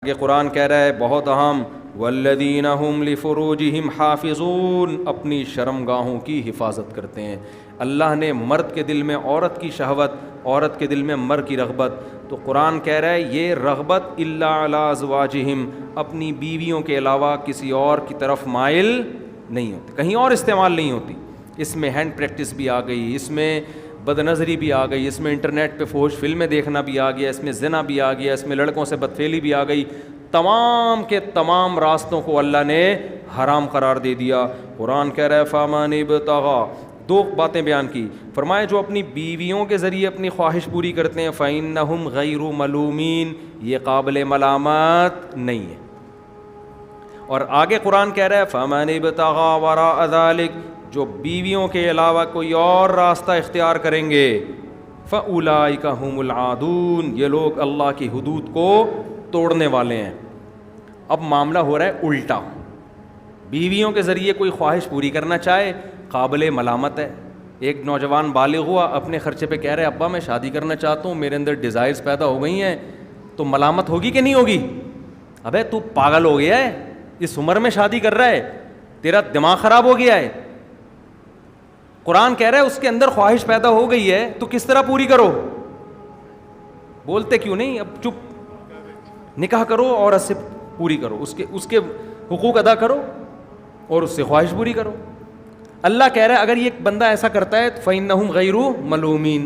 کہ قرآن کہہ رہا ہے بہت اہم، والذین هم لفروجہم حافظون، اپنی شرمگاہوں کی حفاظت کرتے ہیں۔ اللہ نے مرد کے دل میں عورت کی شہوت، عورت کے دل میں مرد کی رغبت، تو قرآن کہہ رہا ہے یہ رغبت الا علی ازواجہم، اپنی بیویوں کے علاوہ کسی اور کی طرف مائل نہیں ہوتی، کہیں اور استعمال نہیں ہوتی۔ اس میں ہینڈ پریکٹس بھی آ گئی، اس میں بد نظری بھی آ گئی، اس میں انٹرنیٹ پہ فحش فلمیں دیکھنا بھی آ گیا، اس میں زنا بھی آ گیا، اس میں لڑکوں سے بدفعلی بھی آ گئی۔ تمام کے تمام راستوں کو اللہ نے حرام قرار دے دیا۔ قرآن کہہ رہا ہے فَمَنِ ابْتَغَىٰ، دو باتیں بیان کی، فرمایا جو اپنی بیویوں کے ذریعے اپنی خواہش پوری کرتے ہیں فَإِنَّهُمْ غَيْرُ مَلُومِينَ، یہ قابل ملامت نہیں ہے۔ اور آگے قرآن کہہ رہا ہے فَمَنِ ابْتَغَىٰ وَرَاءَ ذَلِكَ، جو بیویوں کے علاوہ کوئی اور راستہ اختیار کریں گے فَأُولَٰئِكَ هُمُ الْعَادُونَ، یہ لوگ اللہ کی حدود کو توڑنے والے ہیں۔ اب معاملہ ہو رہا ہے الٹا، بیویوں کے ذریعے کوئی خواہش پوری کرنا چاہے قابل ملامت ہے۔ ایک نوجوان بالغ ہوا، اپنے خرچے پہ کہہ رہے ابا میں شادی کرنا چاہتا ہوں، میرے اندر ڈیزائرز پیدا ہو گئی ہیں، تو ملامت ہوگی کہ نہیں ہوگی؟ ابے تو پاگل ہو گیا ہے، اس عمر میں شادی کر رہا ہے، تیرا دماغ خراب ہو گیا ہے۔ قرآن کہہ رہا ہے اس کے اندر خواہش پیدا ہو گئی ہے تو کس طرح پوری کرو؟ بولتے کیوں نہیں؟ اب چپ، نکاح کرو اور اس سے پوری کرو، اس کے حقوق ادا کرو اور اس سے خواہش پوری کرو۔ اللہ کہہ رہا ہے اگر یہ بندہ ایسا کرتا ہے فَإِنَّهُمْ غَيْرُ مَلُومِينَ،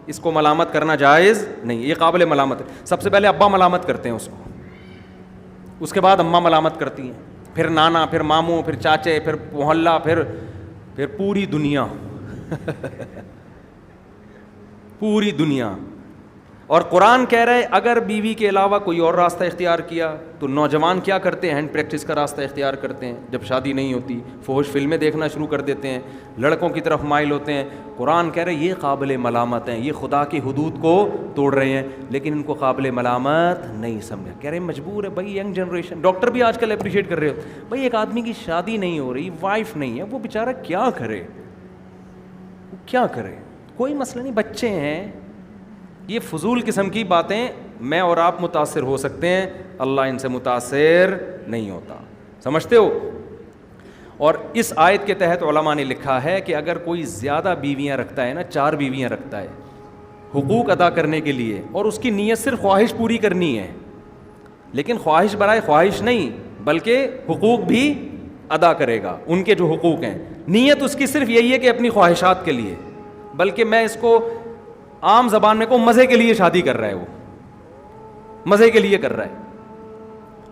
اس کو ملامت کرنا جائز نہیں، یہ قابل ملامت ہے۔ سب سے پہلے ابا ملامت کرتے ہیں اس کو، اس کے بعد اماں ملامت کرتی ہیں، پھر نانا، پھر ماموں، پھر چاچے، پھر محلہ، پھر پوری دنیا پوری دنیا۔ اور قرآن کہہ رہا ہے اگر بیوی کے علاوہ کوئی اور راستہ اختیار کیا تو نوجوان کیا کرتے ہیں؟ ہینڈ پریکٹس کا راستہ اختیار کرتے ہیں، جب شادی نہیں ہوتی فحش فلمیں دیکھنا شروع کر دیتے ہیں، لڑکوں کی طرف مائل ہوتے ہیں۔ قرآن کہہ رہے ہیں یہ قابل ملامت ہیں، یہ خدا کی حدود کو توڑ رہے ہیں، لیکن ان کو قابل ملامت نہیں سمجھا۔ کہہ رہے ہیں مجبور ہے بھائی، ینگ جنریشن، ڈاکٹر بھی آج کل اپریشیٹ کر رہے ہو بھائی، ایک آدمی کی شادی نہیں ہو رہی، وائف نہیں ہے، وہ بیچارہ کیا کرے، وہ کیا کرے؟ کوئی مسئلہ نہیں، بچے ہیں۔ یہ فضول قسم کی باتیں میں اور آپ متاثر ہو سکتے ہیں، اللہ ان سے متاثر نہیں ہوتا، سمجھتے ہو؟ اور اس آیت کے تحت علماء نے لکھا ہے کہ اگر کوئی زیادہ بیویاں رکھتا ہے نا، 4 بیویاں رکھتا ہے حقوق ادا کرنے کے لیے، اور اس کی نیت صرف خواہش پوری کرنی ہے، لیکن خواہش برائے خواہش نہیں بلکہ حقوق بھی ادا کرے گا، ان کے جو حقوق ہیں، نیت اس کی صرف یہی ہے کہ اپنی خواہشات کے لیے، بلکہ میں اس کو عام زبان میں کو مزے کے لیے شادی کر رہا ہے، وہ مزے کے لیے کر رہا ہے،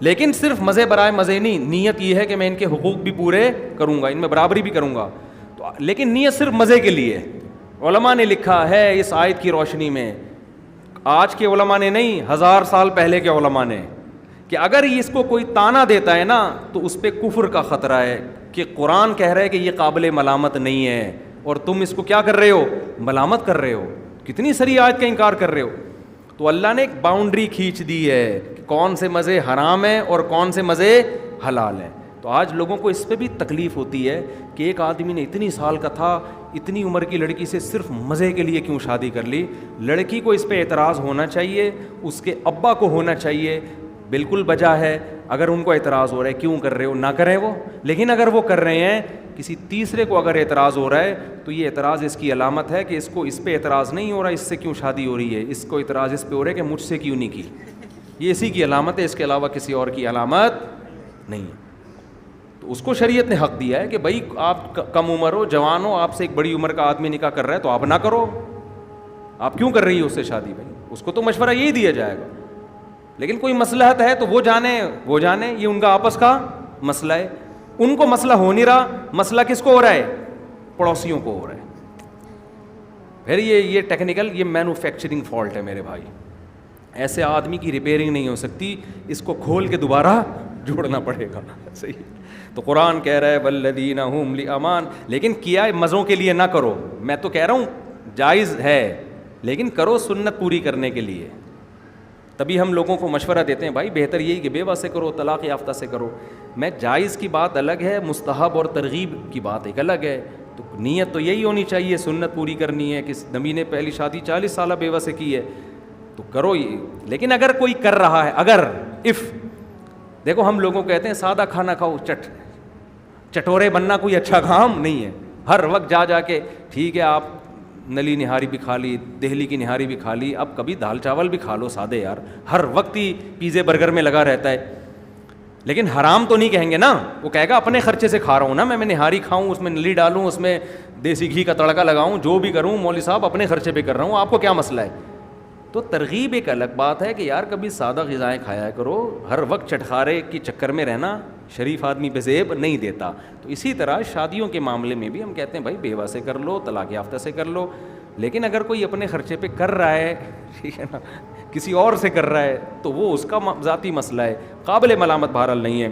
لیکن صرف مزے برائے مزے نہیں، نیت یہ ہے کہ میں ان کے حقوق بھی پورے کروں گا، ان میں برابری بھی کروں گا، تو لیکن نیت صرف مزے کے لیے۔ علماء نے لکھا ہے اس آیت کی روشنی میں، آج کے علماء نے نہیں، 1000 سال پہلے کے علماء نے، کہ اگر اس کو کوئی تانا دیتا ہے نا تو اس پہ کفر کا خطرہ ہے، کہ قرآن کہہ رہا ہے کہ یہ قابل ملامت نہیں ہے اور تم اس کو کیا کر رہے ہو؟ ملامت کر رہے ہو، کتنی ساری آیت کا انکار کر رہے ہو۔ تو اللہ نے ایک باؤنڈری کھینچ دی ہے کہ کون سے مزے حرام ہیں اور کون سے مزے حلال ہیں۔ تو آج لوگوں کو اس پہ بھی تکلیف ہوتی ہے کہ ایک آدمی نے اتنی سال کا تھا، اتنی عمر کی لڑکی سے صرف مزے کے لیے کیوں شادی کر لی؟ لڑکی کو اس پہ اعتراض ہونا چاہیے، اس کے ابا کو ہونا چاہیے، بالکل بجا ہے۔ اگر ان کو اعتراض ہو رہا ہے کیوں کر رہے ہو، نہ کریں وہ، لیکن اگر وہ کر رہے ہیں، کسی تیسرے کو اگر اعتراض ہو رہا ہے تو یہ اعتراض اس کی علامت ہے کہ اس کو اس پہ اعتراض نہیں ہو رہا اس سے کیوں شادی ہو رہی ہے، اس کو اعتراض اس پہ ہو رہا ہے کہ مجھ سے کیوں نہیں کی، یہ اسی کی علامت ہے، اس کے علاوہ کسی اور کی علامت نہیں ہے۔ تو اس کو شریعت نے حق دیا ہے کہ بھائی آپ کم عمر ہو، جوان ہو، آپ سے ایک بڑی عمر کا آدمی نکاح کر رہا ہے تو آپ نہ کرو، آپ کیوں کر رہی ہو اس سے شادی؟ بھائی اس کو تو مشورہ یہی دیا جائے گا، لیکن کوئی مصلحت ہے تو وہ جانے، یہ ان کا آپس کا مسئلہ ہے، ان کو مسئلہ ہو نہیں رہا، مسئلہ کس کو ہو رہا ہے؟ پڑوسیوں کو ہو رہا ہے۔ پھر یہ ٹیکنیکل، یہ مینوفیکچرنگ فالٹ ہے میرے بھائی، ایسے آدمی کی ریپیئرنگ نہیں ہو سکتی، اس کو کھول کے دوبارہ جوڑنا پڑے گا، صحیح۔ تو قرآن کہہ رہا ہے والذین هم لأمان، لیکن کیا مزوں کے لیے نہ کرو، میں تو کہہ رہا ہوں جائز ہے، لیکن کرو سنت پوری کرنے کے لیے۔ تبھی ہم لوگوں کو مشورہ دیتے ہیں بھائی بہتر یہی کہ بیوہ سے کرو، طلاق یافتہ سے کرو۔ میں جائز کی بات الگ ہے، مستحب اور ترغیب کی بات ایک الگ ہے۔ تو نیت تو یہی ہونی چاہیے، سنت پوری کرنی ہے، کہ نبی نے پہلی شادی 40 سالہ بیوہ سے کی ہے تو کرو یہ۔ لیکن اگر کوئی کر رہا ہے، اگر دیکھو ہم لوگوں کو کہتے ہیں سادہ کھانا کھاؤ, چٹورے بننا کوئی اچھا کام نہیں ہے. ہر وقت جا کے ٹھیک ہے آپ نلی نہاری بھی کھا لی, دہلی کی نہاری بھی کھا لی, اب کبھی دال چاول بھی کھا لو سادے یار. ہر وقت ہی پیزے برگر میں لگا رہتا ہے, لیکن حرام تو نہیں کہیں گے نا. وہ کہے گا اپنے خرچے سے کھا رہا ہوں نا میں نہاری کھاؤں, اس میں نلی ڈالوں, اس میں دیسی گھی کا تڑکا لگاؤں, جو بھی کروں مولوی صاحب اپنے خرچے پہ کر رہا ہوں, آپ کو کیا مسئلہ ہے. تو ترغیب ایک الگ بات ہے کہ یار کبھی سادہ غذائیں کھایا کرو, ہر وقت چٹخارے کی چکر میں رہنا شریف آدمی پہ زیب نہیں دیتا. تو اسی طرح شادیوں کے معاملے میں بھی ہم کہتے ہیں بھائی بیوہ سے کر لو, طلاق یافتہ سے کر لو, لیکن اگر کوئی اپنے خرچے پہ کر رہا ہے, ٹھیک ہے نا, کسی اور سے کر رہا ہے تو وہ اس کا ذاتی مسئلہ ہے, قابل ملامت بہرحال نہیں ہے.